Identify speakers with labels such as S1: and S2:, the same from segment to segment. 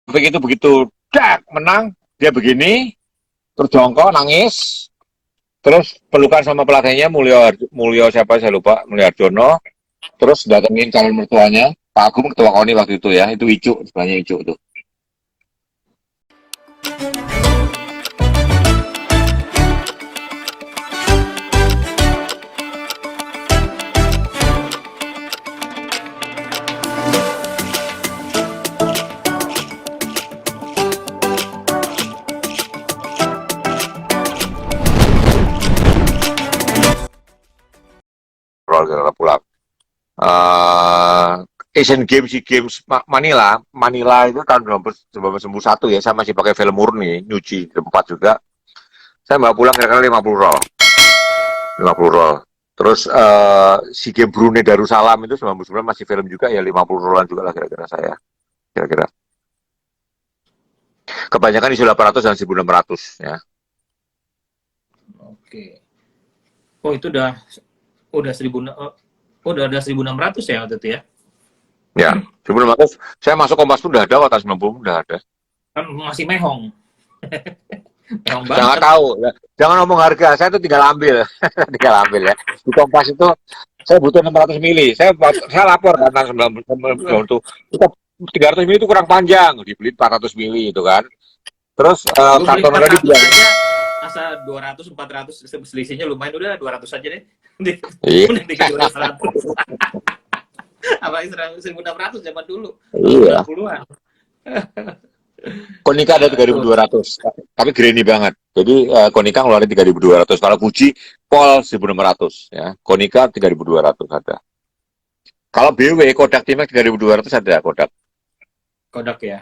S1: Begitu begitu dak menang dia begini terus jongkok nangis terus pelukan sama pelatihnya Mulyo siapa saya lupa Mulyo Arjono terus datengin calon mertuanya Pak Agung ketua KONI waktu itu ya itu Icu sebenarnya Icu itu. Roll kita pulang Asian Games, SEA Games Manila itu tahun 1991 ya, saya masih pakai film murni, nyuci tempat juga. Saya bawa pulang kira-kira 50 roll. 50 roll. Terus SEA Games Brunei Darussalam itu 99 masih film juga ya 50 rollan juga lah kira-kira saya. Kira-kira. Kebanyakan isu 800 dan 1600 ya.
S2: Oke. Oh itu udah 1600 ya waktu itu ya?
S1: Ya, 1600. Saya masuk Kompas pun udah ada, waktu 90 udah ada.
S2: Kan masih mehong. Mehong
S1: Jangan
S2: banget.
S1: tahu, jangan ngomong harga, saya itu tinggal ambil, tinggal ambil ya. Di Kompas itu saya butuh 600 mili, saya lapor kan tanggal 90 itu, 300 mili itu kurang panjang, dibeli 400 mili itu kan. Terus
S2: Gue beli
S1: karton tadi
S2: 400
S1: bilang,
S2: aja, asa 200, 400 selisihnya lumayan, udah 200 aja deh.
S1: iya,
S2: Udah 300. Apalagi 1600 zaman dulu,
S1: iya.
S2: 90-an.
S1: Konica ada 3.200, tapi grainy banget. Jadi Konica ngeluarin 3.200. Kalau Fuji, Pol 1.600 ya. Konica 3.200 ada. Kalau BW Kodak Timax 3.200 ada Kodak.
S2: Kodak ya.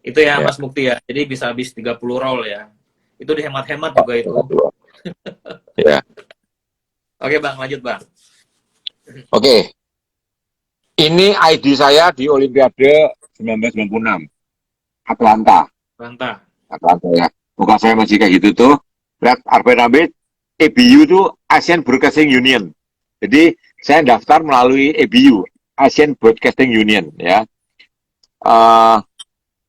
S2: Itu ya,
S1: Ya.
S2: Mas Mukti ya. Jadi bisa habis 30 roll ya. Itu dihemat-hemat juga itu.
S1: Ya.
S2: Oke, Bang, lanjut, Bang.
S1: Oke. Ini ID saya di Olimpiade 1996. Atlanta.
S2: Mantap.
S1: Atlanta ya. Muka saya masih kayak gitu tuh. Lihat RPNAB, ABU tuh Asian Broadcasting Union. Jadi saya daftar melalui ABU, Asian Broadcasting Union ya.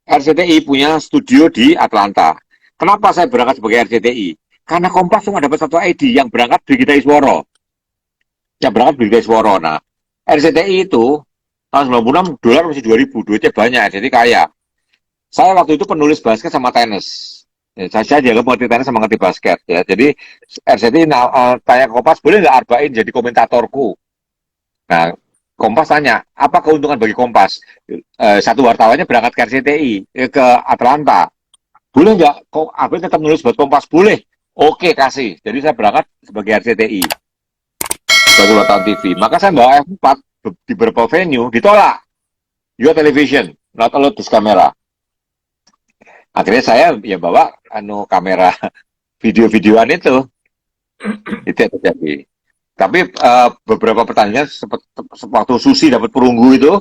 S1: RCTI punya studio di Atlanta. Kenapa saya berangkat sebagai RCTI? Karena Kompas cuma dapat satu ID yang berangkat Brigita Isworo. Yang berangkat Brigita Isworo. Nah, RCTI itu tahun 96 dolar masih 2000, duitnya banyak, jadi kaya. Saya waktu itu penulis basket sama tenis. Ya, saya dianggap ngerti tenis sama ngerti basket ya. Jadi RCTI tanya ke Kompas, boleh nggak Arbain jadi komentatorku? Nah, Kompas tanya, apa keuntungan bagi Kompas? Satu wartawannya berangkat ke RCTI, ke Atlanta. Boleh nggak? Kok Arbain tetap nulis buat Kompas? Boleh. Oke, kasih. Jadi saya berangkat sebagai RCTI, sebagai wartawan TV. Maka saya bawa F4 di beberapa venue, ditolak. Your television, not allowed this camera. Akhirnya saya ya bawa kamera video-videoan itu yang terjadi. Tapi beberapa pertandingan waktu Susi dapat perunggu itu,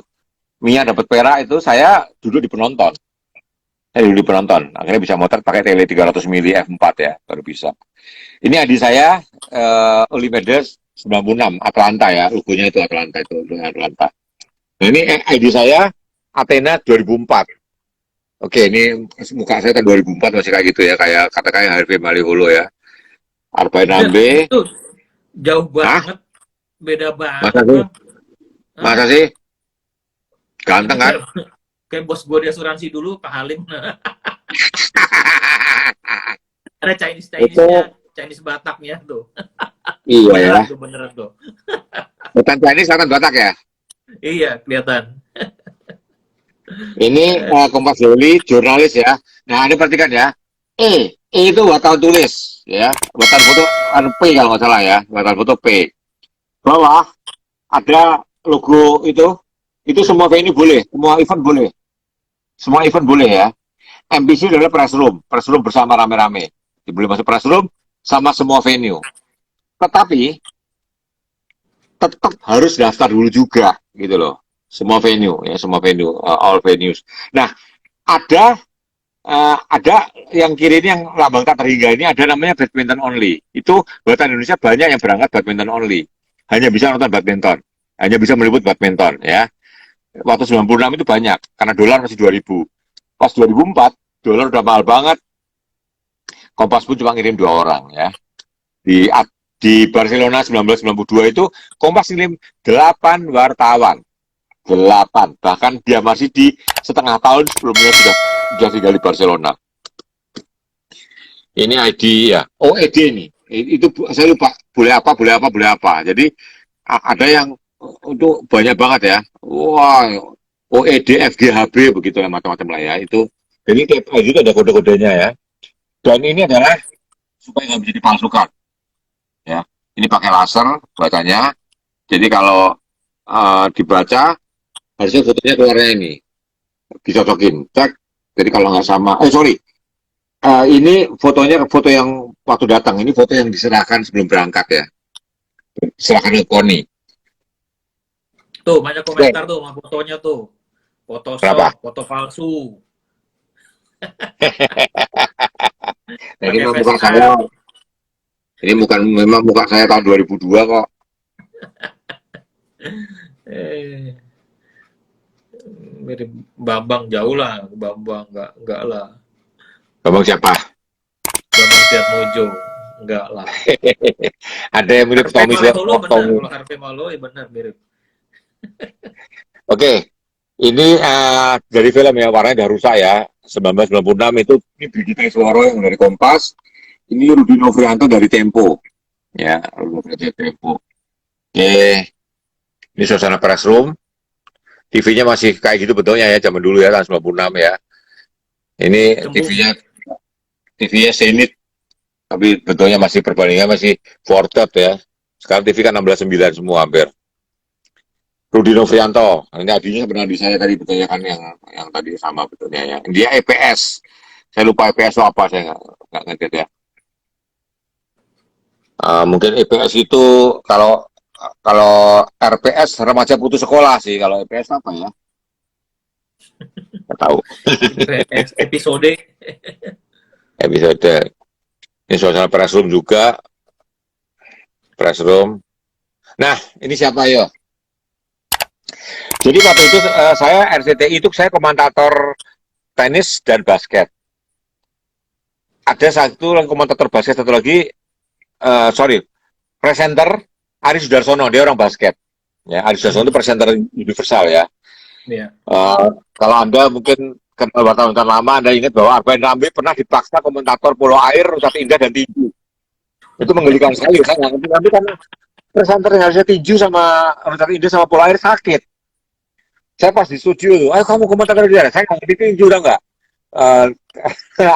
S1: Mia dapat perak itu, saya duduk di penonton. Saya duduk di penonton. Akhirnya bisa motret pakai tele 300 mili F4 ya, baru bisa. Ini adik saya Olimpiade 96 Atlanta ya, logonya itu Atlanta itu Atlanta. Nah ini ID saya Athena 2004. Oke, ini muka saya tahun 2004 masih kayak gitu ya, kayak kata-kata Harvey Maliholo ya. Arbain Ambe.
S2: Itu jauh banget. Beda
S1: Masa
S2: banget,
S1: sih?
S2: Bang.
S1: Masa sih? Ganteng
S2: Ini
S1: kan?
S2: kayak bos gue di asuransi dulu, Pak Halim. Ada Chinese-nya, Chinese Bataknya tuh.
S1: Iya ya.
S2: Beneran tuh, beneran tuh.
S1: Bukan Chinese, bukan Batak ya.
S2: Iya, kelihatan.
S1: Ini Kompas Daily, jurnalis ya. Nah, ini perhatikan ya. E itu wartawan tulis ya. Wartawan foto P kalau nggak salah ya. Wartawan foto P. Bawah ada logo itu semua venue boleh, semua event boleh. Semua event boleh ya. MPC adalah press room bersama rame-rame. Boleh masuk press room sama semua venue. Tetapi tetap harus daftar dulu juga gitu loh. Semua venue ya, semua venue, all venues. Nah, ada yang kiri ini yang lambang tak terhingga ini ada namanya badminton only. Itu buatan Indonesia banyak yang berangkat badminton only. Hanya bisa nonton badminton, hanya bisa meliput badminton ya. Waktu 96 itu banyak karena dolar masih 2000. Pas 2004, dolar udah mahal banget. Kompas pun cuma ngirim 2 orang ya. Di di Barcelona 1992 itu Kompas ngirim 8 wartawan. 8. Bahkan dia masih di setengah tahun sebelumnya sudah tinggal di Barcelona. Ini ID ya. Oh, ED nih. Itu saya lupa. Boleh apa. Jadi ada yang untuk banyak banget ya. Wah, OED, FGHB begitu lah macam-macam lah ya. Itu. Jadi tiap ID itu ada kode-kodenya ya. Dan ini adalah supaya nggak bisa dipalsukan. Ya, ini pakai laser bacanya. Jadi kalau dibaca harusnya fotonya keluarnya ini dicocokin, cek. Jadi kalau nggak sama, sorry, ini fotonya foto yang waktu datang, ini foto yang diserahkan sebelum berangkat ya, diserahkan ke KONI.
S2: Tuh banyak komentar tuh sama fotonya tuh,
S1: Kenapa?
S2: Photoshop, foto palsu.
S1: Nah, ini
S2: Pakai
S1: memang bukan
S2: facecam.
S1: saya, ini memang bukan saya tahun 2002 kok.
S2: Mirip Bambang jauh lah, Bambang enggak lah.
S1: Bambang siapa?
S2: Bambang Setiatmojo enggak lah.
S1: Ada yang mirip
S2: Harvey
S1: Tommy
S2: Maleholo benar,
S1: Tommy.
S2: kalau Harvey Maleholo ya benar mirip.
S1: Oke, ini dari film ya, warnanya udah rusak ya. 1996 itu ini Brigita Iswaro yang dari Kompas. Ini Rudi Novrianto dari Tempo. Ya, Rudi Novrianto dari Tempo. Oke, ini suasana press room. TV-nya masih kayak gitu bentuknya ya, zaman dulu ya, tahun 96 ya. Ini TV-nya Zenith, tapi bentuknya masih perbandingan masih 4K ya. Sekarang TV kan 16:9 semua hampir. Rudi Novrianto, ini adinya pernah di saya tadi betulnya kan yang tadi sama betulnya ya. Dia EPS, saya lupa EPS itu apa, saya nggak ngerti ya. Mungkin EPS itu kalau RPS remaja putus sekolah sih, kalau EPS apa ya? Nggak tahu.
S2: Episode.
S1: Ini suasana press room juga. Press room. Nah, ini siapa yo? Jadi waktu itu saya RCTI itu saya komentator tenis dan basket. Ada satu komentator basket, satu lagi presenter Ari Sudarsono, dia orang basket. Ya, Ari Sudarsono itu presenter universal ya.
S2: Iya.
S1: Kalau Anda mungkin kenal wartawan lama, Anda ingat bahwa Arbain Rambe pernah dipaksa komentator polo air, Rusat Indah dan tinju. Itu menggelikan sekali. Saya nggak ngerti nanti karena presenter yang harusnya tinju sama Rusat Indah sama polo air sakit. Saya pas di studio tuh, ayo kamu komentator dia. Saya nggak ngerti tinju udah nggak.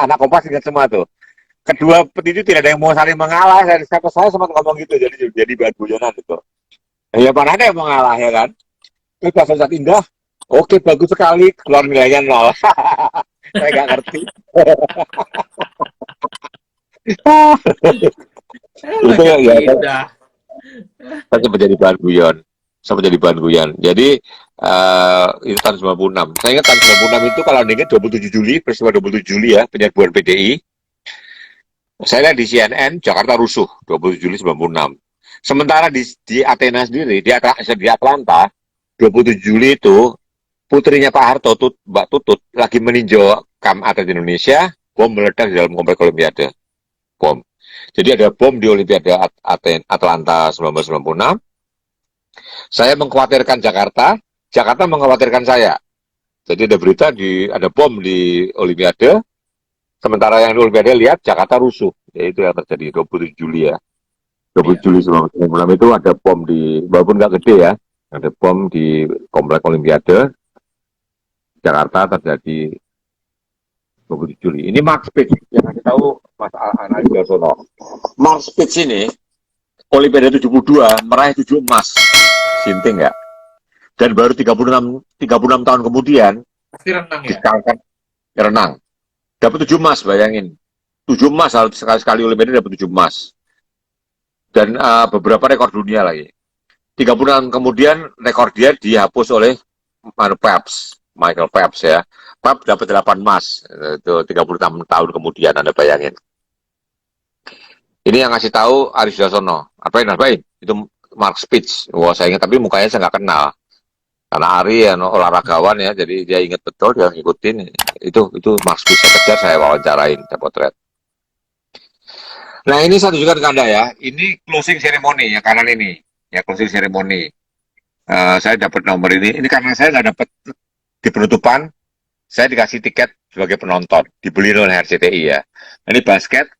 S1: Anak Kompas ingat semua tuh. Kedua petinju tidak ada yang mau saling mengalah. Saya sempat ngomong gitu, jadi bahan guyonan gitu. Ya mana ada yang mengalah ya kan? Terus pas Rusat Indah, oke, bagus sekali, keluar nilainya 0. Saya nggak ngerti. Itu ya. Saya sempat jadi bahan guyon. Jadi itu tahun 96. Saya ingat tahun 96 itu kalau ingat 27 Juli, peristiwa 27 Juli ya, penyerbuan PDI. Saya lihat di CNN, Jakarta rusuh 27 Juli 96. Sementara di Athena sendiri, di Atlanta, 27 Juli itu putrinya Pak Harto, Mbak Tutut, lagi meninjau kamp atlet Indonesia, bom meledak di dalam komplek Olimpiade. Bom. Jadi ada bom di Olimpiade Atlanta 1996. Saya mengkhawatirkan Jakarta mengkhawatirkan saya. Jadi ada berita ada bom di Olimpiade, sementara yang di Olimpiade lihat Jakarta rusuh. Ya, itu yang terjadi 27 Juli ya. 27 Juli 1996 itu ada bom walaupun nggak gede ya, ada bom di komplek Olimpiade Jakarta terjadi 27 Juli. Ini Mark Spitz yang kasih tahu Mas Ana Gasono. Mark Spitz ini Olimpiade 72 meraih 7 emas. Sinting ya. Dan baru 36 tahun kemudian
S2: renang ya.
S1: Dikalahkan renang. Dapat 7 emas, bayangin. 7 emas sekali Olimpiade dapat 7 emas. Dan beberapa rekor dunia lagi. 30 tahun kemudian rekor dia dihapus oleh Michael Phelps ya. Phelps dapat 8 emas. Itu 36 tahun kemudian, Anda bayangin. Ini yang ngasih tahu Aris Sudarsono. Apain? Itu Mark Spitz. Wah, saya ingat, tapi mukanya saya nggak kenal. Karena Ari ya olahragawan ya, jadi dia inget betul, dia ngikutin. Itu Mas bisa kejar, saya wawancarain, saya potret. Nah ini saya tunjukkan ke Anda ya, ini closing ceremony yang kanan ini, ya closing ceremony. Saya dapat nomor ini karena saya nggak dapat di penutupan, saya dikasih tiket sebagai penonton, dibeli oleh RCTI ya. Ini basket,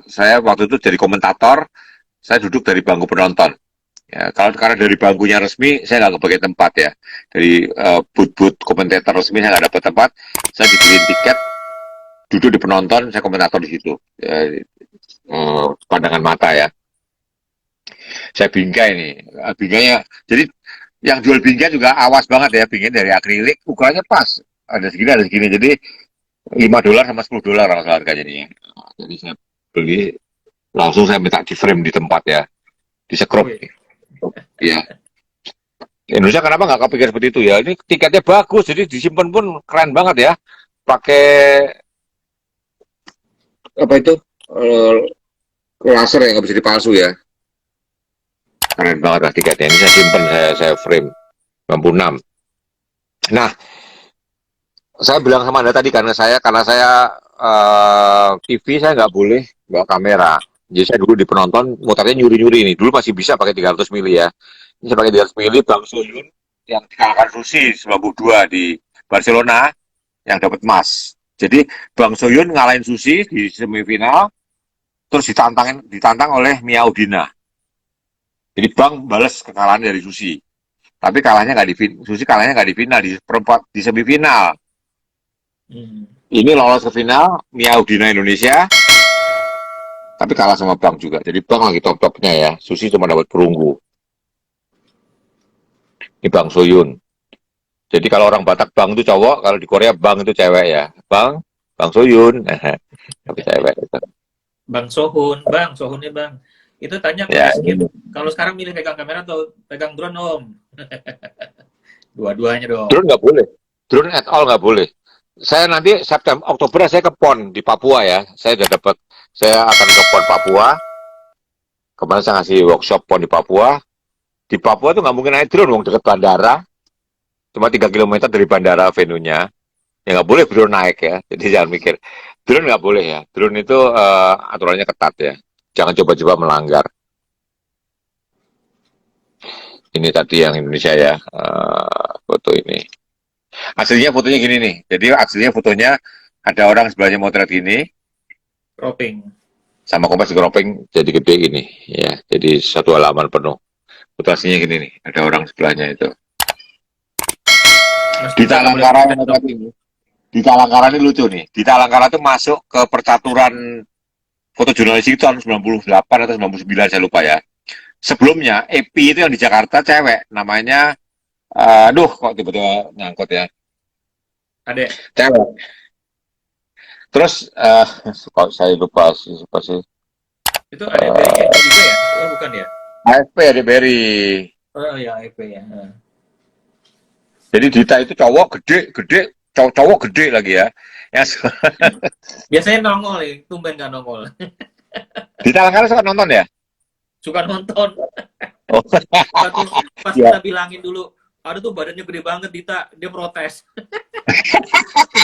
S1: saya waktu itu jadi komentator, saya duduk dari bangku penonton. Ya, kalau karena dari bangkunya resmi, saya nggak kebagi tempat ya. Dari booth-booth komentator resmi saya nggak dapat tempat, saya dibeliin tiket, duduk di penonton, saya komentator di situ. Pandangan mata ya. Saya bingkai nih, binggainya. Jadi yang jual bingkai juga awas banget ya, bingkai dari akrilik, ukurannya pas. Ada segini. Jadi $5 sama $10 harganya nih. Jadi saya beli, langsung saya minta di frame di tempat ya, di sekrup. Ya. Indonesia kenapa nggak kepikir seperti itu ya? Ini tiketnya bagus, jadi disimpan pun keren banget ya. Pakai apa itu? Laser yang nggak bisa dipalsu ya. Keren banget lah tiketnya. Ini saya simpan, saya frame 96. Nah, saya bilang sama Anda tadi karena saya TV saya nggak boleh bawa kamera. Jadi saya dulu di penonton muternya nyuri-nyuri nih. Dulu masih bisa pakai 300 mili ya. Ini saya pakai 300 mili Bang Soyun yang dikalahkan Rusi 92 di Barcelona yang dapat emas. Jadi Bang Soyun ngalahin Susi di semifinal, terus ditantang oleh Mia Udina. Jadi Bang balas kekalahan dari Susi. Tapi Susi kalahnya nggak di final, di semifinal. Ini lolos ke final, Mia Udina Indonesia, tapi kalah sama Bang juga. Jadi Bang lagi top-topnya ya. Susi cuma dapat perunggu. Ini Bang Soyun. Jadi kalau orang Batak Bang itu cowok, kalau di Korea Bang itu cewek ya. Bang Soyun. Tapi cewek.
S2: Bang Sohunnya Bang. Itu tanya ke
S1: Ya,
S2: Rizky, kalau sekarang milih pegang kamera atau pegang drone Om? Dua-duanya dong.
S1: drone nggak boleh. Drone at all nggak boleh. Saya nanti Oktober saya ke PON di Papua ya. Saya akan ke PON Papua. Kemarin saya ngasih workshop PON di Papua. Di Papua tuh nggak mungkin naik drone, wong dekat bandara. Cuma 3 kilometer dari bandara venue-nya. Ya nggak boleh drone naik ya. Jadi jangan mikir. Drone nggak boleh ya. Drone itu aturannya ketat ya. Jangan coba-coba melanggar. Ini tadi yang Indonesia ya. Foto ini. Aslinya fotonya gini nih. Jadi aslinya fotonya ada orang sebelahnya motret gini.
S2: Cropping.
S1: Sama kompas cropping jadi gede gini. Ya, jadi satu halaman penuh. Foto aslinya gini nih. Ada orang sebelahnya itu. Di Talangkara ini lucu nih. Di Talangkara itu masuk ke percaturan foto jurnalistik tahun 98 atau 99 saya lupa ya. Sebelumnya EPI itu yang di Jakarta cewek namanya kok tiba-tiba nyangkut ya.
S2: Ada.
S1: Cewek. Terus kok saya lupa sih.
S2: Itu ada Berry juga ya? Oh, bukan ya?
S1: AFP ada Berry.
S2: Oh ya, AFP ya.
S1: Jadi Dita itu cowok gede, cowok gede lagi ya.
S2: Biasanya nongol ya, tumben nggak nongol.
S1: Dita Langkara suka nonton ya?
S2: Suka nonton.
S1: Oh.
S2: Pas kita bilangin dulu, ada tuh badannya gede banget Dita, dia protes.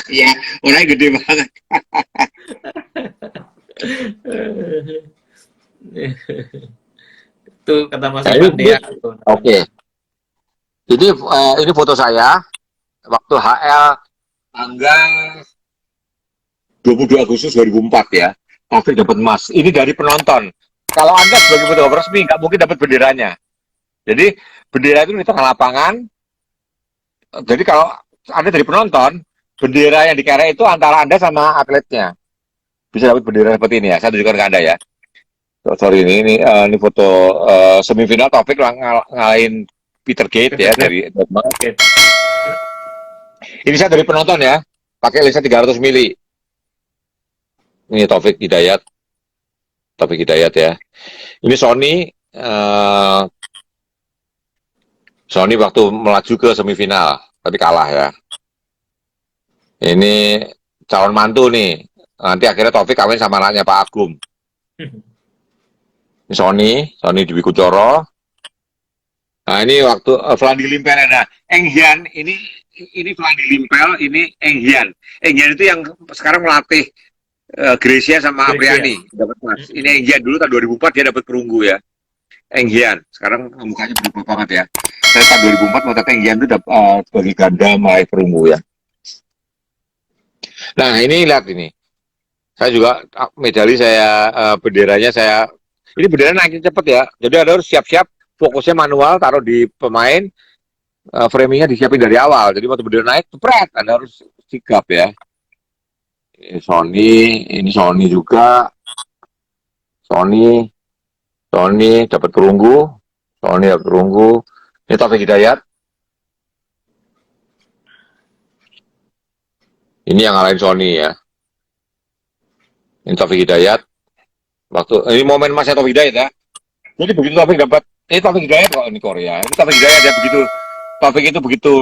S1: Iya, orangnya gede banget.
S2: Itu kata Mas Ivan ya.
S1: Oke. Jadi ini foto saya waktu HL tanggal 22 Agustus 2004 ya. Taufik dapat emas. Ini dari penonton. Kalau Anda sebagai fotografer resmi nggak mungkin dapat benderanya. Jadi bendera itu di tengah lapangan. Jadi kalau Anda dari penonton, bendera yang dikerek itu antara Anda sama atletnya. Bisa dapat bendera seperti ini ya. Saya tunjukkan ke Anda ya. Sorry ini foto semifinal Taufik ngalahin Peter Gate ya dari ini saya dari penonton ya, pakai lensa 300 mili. Ini Taufik Hidayat ya. Ini Sony waktu melaju ke semifinal, tapi kalah ya. Ini calon mantu nih, nanti akhirnya Taufik kawin sama anaknya Pak Agung. Ini Sony Dwi Kuncoro. Nah, ini waktu Vladi Limpel. Nah, Enghian ini Vladi Limpel, ini Enghian. Enghian itu yang sekarang melatih Gracia sama
S2: Gracia.
S1: Apriani dapat emas. Ini
S2: Mm-mm.
S1: Enghian dulu tahun 2004 dia dapat perunggu ya. Enghian. Sekarang mukanya berubah banget ya. Saya tahun 2004 mau Enghian itu dapat sebagai ganda meraih perunggu ya. Nah, ini lihat ini. Saya juga medali saya benderanya saya ini bendera naikin cepet ya. Jadi ada harus siap-siap fokusnya manual taruh di pemain framingnya disiapin dari awal. Jadi waktu bendera naik, jepret, Anda harus sigap ya. Ini Sony juga, Sony, Sony dapat perunggu, Sony dapat perunggu. Ini Taufik Hidayat, ini yang ngalahin Sony ya. Ini Taufik Hidayat, ini momen masnya Taufik Hidayat ya. Jadi begitu Taufik dapat, ini Taufik Hidayat kok ini Korea. Ini Taufik Hidayat ya begitu, Taufik itu begitu,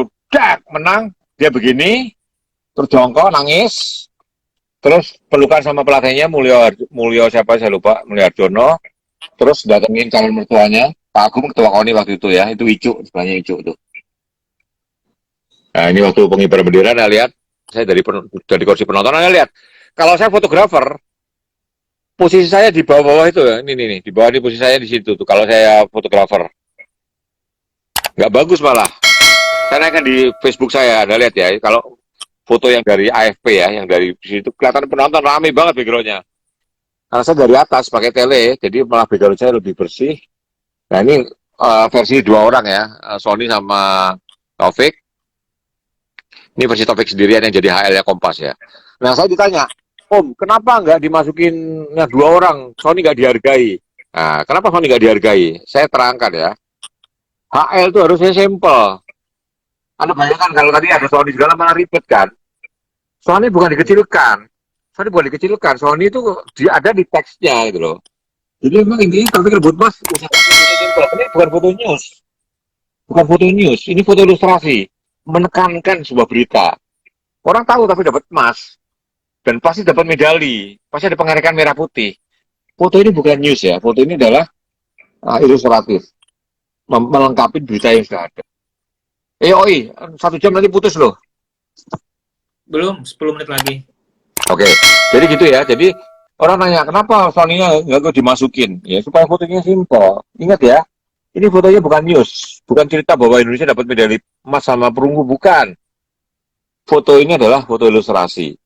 S1: menang, dia begini, terus jongkok nangis, terus pelukan sama pelatihnya Mulyo siapa saya lupa, Mulyo Arjono, terus datengin calon mertuanya Pak Agung ketua KONI waktu itu ya, itu Icu sebenarnya Icu tuh. Nah ini waktu pengibaran bendera Anda lihat, saya dari kursi penonton Anda lihat, kalau saya fotografer posisi saya di bawah-bawah itu ya, ini nih di bawah di posisi saya di situ tuh kalau saya fotografer nggak bagus malah. Saya naikkan di Facebook saya, Anda lihat ya, kalau foto yang dari AFP ya, yang dari situ kelihatan penonton ramai banget backgroundnya. Karena saya dari atas pakai tele, jadi malah background saya lebih bersih. Nah ini versi dua orang ya, Sony sama Taufik. Ini versi Taufik sendirian yang jadi HL-nya Kompas ya. Nah saya ditanya, Om, kenapa nggak dimasukinnya dua orang? Sony nggak dihargai. Nah, kenapa Sony nggak dihargai? Saya terangkan ya. HL itu harusnya simple. Anda bayangkan kalau tadi ada Sony segala malah ribet kan? Sony bukan dikecilkan. Sony bukan dikecilkan. Sony itu ada di teksnya gitu loh. Jadi memang intinya Taufik rebut mas usaha simple. Ini bukan foto news. Bukan foto news. Ini foto ilustrasi. Menekankan sebuah berita. Orang tahu tapi dapat emas. Dan pasti dapat medali. Pasti ada penghargaan merah putih. Foto ini bukan news ya. Foto ini adalah ilustratif. Melengkapi berita yang sudah ada. Oi, 1 jam nanti putus loh.
S2: Belum, 10 menit lagi.
S1: Oke, jadi gitu ya. Jadi orang nanya, kenapa Sony-nya nggak dimasukin? Ya, supaya fotonya simpel. Ingat ya, ini fotonya bukan news. Bukan cerita bahwa Indonesia dapat medali emas sama perunggu, bukan. Foto ini adalah foto ilustrasi.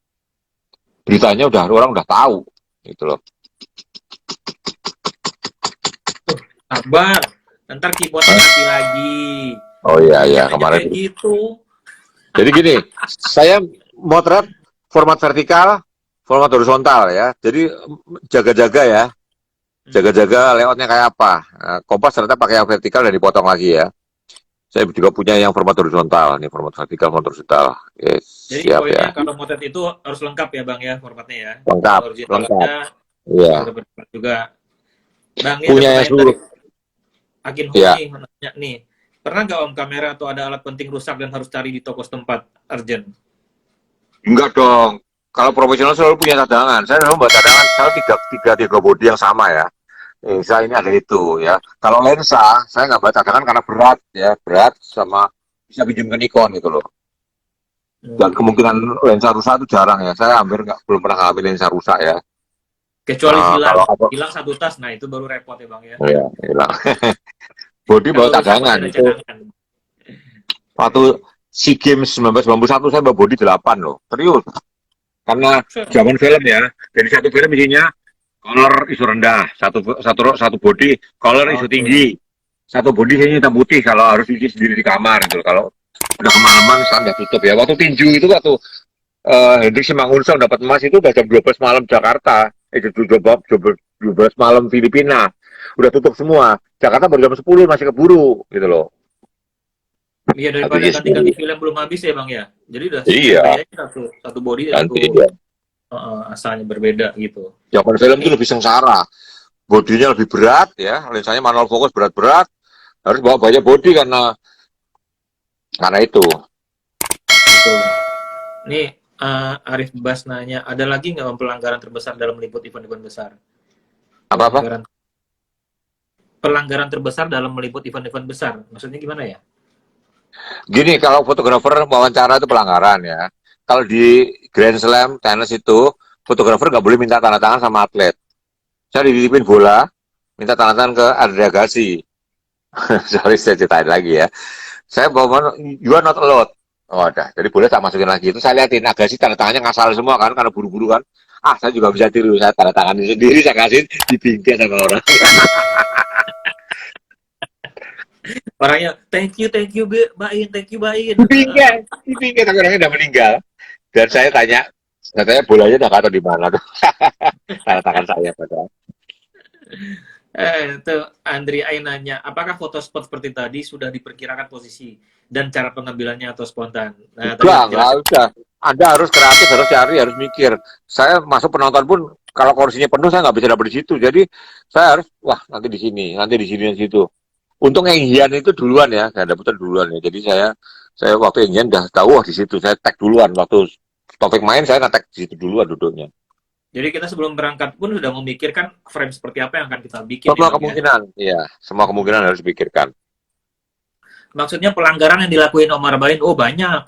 S1: Beritanya orang udah tahu. Gitu loh.
S2: Sabar, ntar keyboardnya mati lagi.
S1: Oh iya, iya.
S2: Jangan
S1: Kemarin.
S2: kayak gitu.
S1: Jadi gini, saya motret format vertikal, format horizontal ya. Jadi jaga-jaga ya. Jaga-jaga layoutnya kayak apa. Nah, Kompas ternyata pakai yang vertikal dan dipotong lagi ya. Saya juga punya yang format horizontal. Ini format vertikal, format horizontal. Yes,
S2: Jadi
S1: siap
S2: poinnya
S1: ya.
S2: kalau motret itu harus lengkap ya Bang ya formatnya ya.
S1: Lengkap, lengkap.
S2: Originalnya
S1: Iya.
S2: sudah berdebat juga. Bang, ini ada
S1: Punya yang
S2: pertanyaan dari
S1: seluruh.
S2: Akin Ho
S1: Ya.
S2: nih, nanya nih. Pernah nggak Om kamera atau ada alat penting rusak dan harus cari di toko setempat urgent?
S1: Enggak dong. Kalau profesional selalu punya cadangan. Saya memang buat cadangan, selalu tiga body yang sama ya. Lensa ini ada itu ya. Kalau lensa, saya nggak baca cadangan karena berat ya, berat sama bisa pinjamkan Nikon gitu loh. Dan kemungkinan lensa rusak itu jarang ya. Saya hampir belum pernah ngambil lensa rusak ya.
S2: Kecuali hilang,
S1: Kalau
S2: hilang satu tas, nah itu baru repot ya Bang ya.
S1: ya, hilang. Body bawa
S2: Kalau rusak
S1: cadangan
S2: masih ada
S1: itu.
S2: cadangan.
S1: Waktu SEA Games 1991 saya bawa body 8 loh. Serius. Karena zaman film ya. Jadi satu film isinya color isu rendah, satu body color isu tinggi. Satu body saya hitam putih kalau harus cuci sendiri di kamar gitu. Kalau udah kemalaman standar tutup ya. Waktu tinju itu waktu Hendrik Simangunsong dapat emas itu udah jam 12 malam Jakarta. Jam 12 malam Filipina. Udah tutup semua. Jakarta baru jam 10 masih keburu gitu loh.
S2: Iya, daripada ganti-ganti film belum habis ya Bang ya. Jadi udah
S1: Iya.
S2: satu body
S1: Ganti,
S2: satu
S1: iya.
S2: asalnya berbeda gitu.
S1: Zaman film itu lebih sengsara. Bodinya lebih berat ya, lensanya manual fokus berat-berat. Harus bawa banyak body karena itu.
S2: Gitu. Nih Arif Bas nanya, ada lagi nggak pelanggaran terbesar dalam meliput event-event besar?
S1: Apa-apa?
S2: pelanggaran terbesar dalam meliput event-event besar. Maksudnya gimana ya?
S1: Gini, kalau fotografer wawancara itu pelanggaran ya. Kalau di Grand Slam tenis itu, fotografer nggak boleh minta tanda tangan sama atlet. Saya dititipin bola, minta tanda tangan ke Andrea Agassi. Sorry, saya ceritain lagi ya. Saya bawa, you are not allowed. Oh, udah, jadi boleh tak masukin lagi. Itu saya liatin, Agassi tanda tangannya ngasal semua kan, karena buru-buru kan. Ah, saya juga bisa tiru, saya tanda tangan sendiri, saya kasih dibingkai sama orang.
S2: Orangnya thank you Bain, thank you Bain.
S1: Dibingkai, tapi orangnya udah meninggal. Dan saya tanya, katanya bolanya udah kata di mana tuh. Tanda tangan saya padahal.
S2: Itu Andri Ain nanya, apakah foto spot seperti tadi sudah diperkirakan posisi dan cara pengambilannya atau spontan? Nah, tadi
S1: Enggak
S2: jelasin.
S1: usah. Anda harus kreatif, harus cari, harus mikir. Saya masuk penonton pun, kalau kursinya penuh, saya nggak bisa dapet di situ. Jadi, saya harus, wah, nanti di sini, nanti di sini, di situ. Untung yang Hian itu duluan ya, saya dapetnya duluan ya. Jadi saya waktu yang Hian udah tahu, wah di situ, saya tag duluan. Waktu Taufik main, saya nge-tag di situ duluan duduknya.
S2: Jadi kita sebelum berangkat pun sudah memikirkan frame seperti apa yang akan kita bikin nih
S1: Semua
S2: Bang ya.
S1: kemungkinan, iya. Semua kemungkinan harus dipikirkan.
S2: Maksudnya pelanggaran yang dilakuin Omar Bain, oh banyak.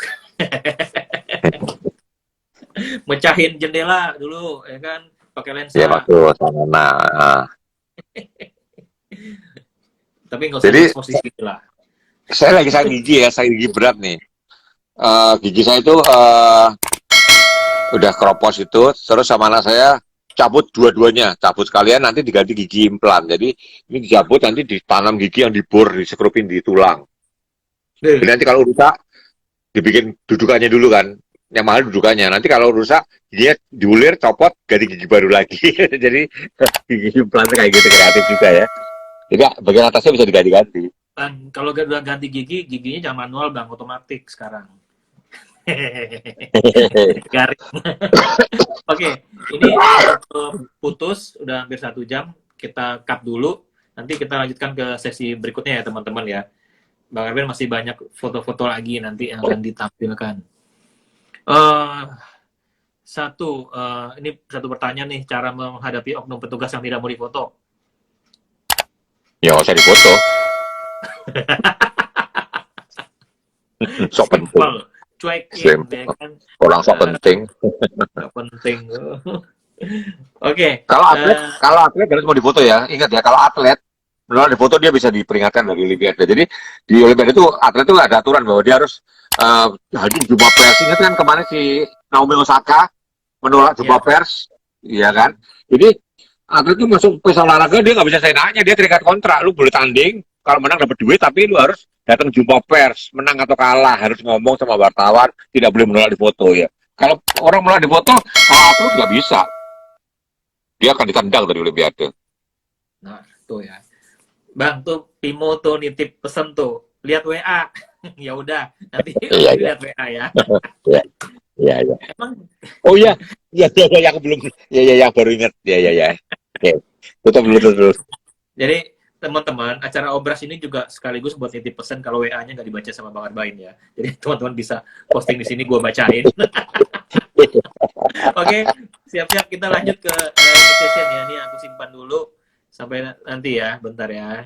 S2: Mecahin jendela dulu, ya kan, pakai lensa.
S1: Ya, waktu sana. Nah.
S2: Tapi nggak usah
S1: Jadi,
S2: diekspos di situ lah.
S1: saya lagi sakit gigi ya, sakit gigi berat nih. Gigi saya itu udah keropos itu, terus sama anak saya cabut dua-duanya, cabut sekalian nanti diganti gigi implan. Jadi ini dicabut nanti ditanam gigi yang dibor, disekrupin di tulang. Jadi nanti kalau rusak dibikin dudukannya dulu kan, yang mahal dudukannya. Nanti kalau rusak giginya diulir, copot, ganti gigi baru lagi. Jadi gigi implan kayak gitu kreatif juga ya. Jadi bagian atasnya bisa diganti-ganti.
S2: Dan kalau udah ganti gigi, giginya jangan manual Bang, otomatis sekarang. Garing. Oke, ini putus, udah hampir 1 jam. Kita cut dulu. Nanti kita lanjutkan ke sesi berikutnya ya teman-teman ya. Bang Arben masih banyak foto-foto lagi nanti yang akan ditampilkan. Ini satu pertanyaan nih, cara menghadapi oknum petugas yang tidak mau difoto.
S1: Ya nggak usah difoto. Sok penting.
S2: Cuekin, ya kan?
S1: Orang sok penting.
S2: Penting. Oke.
S1: Kalau atlet harus mau difoto ya. Ingat ya, kalau atlet menolak difoto dia bisa diperingatkan dari Olimpiade. Jadi di Olimpiade itu atlet itu ada aturan bahwa dia harus hadir jumpa pers. Ingat kan kemarin si Naomi Osaka menolak jumpa pers, iya kan? Jadi atlet itu masuk pesta olahraga dia nggak bisa seenaknya, dia terikat kontrak. Lu boleh tanding, kalau menang dapat duit, tapi lu harus datang jumpa pers, menang atau kalah harus ngomong sama wartawan, tidak boleh menolak difoto ya. Kalau orang menolak difoto, kalau atlet nggak bisa, dia akan ditendang dari Olimpiade.
S2: Nah, tuh ya. Bang, tuh Timo tuh nitip pesen tuh. Lihat WA. Ya udah, nanti lihat WA ya.
S1: Iya.
S2: Emang
S1: Oh iya, yang belum, yang baru ingat, ya. Oke, tutup dulu.
S2: Jadi teman-teman, acara obras ini juga sekaligus buat nitip pesan kalau WA-nya nggak dibaca sama Bang Arbain ya. Jadi teman-teman bisa posting di sini, gue bacain. Oke, siap-siap kita lanjut ke session ya. Ini aku simpan dulu sampai nanti ya, bentar ya.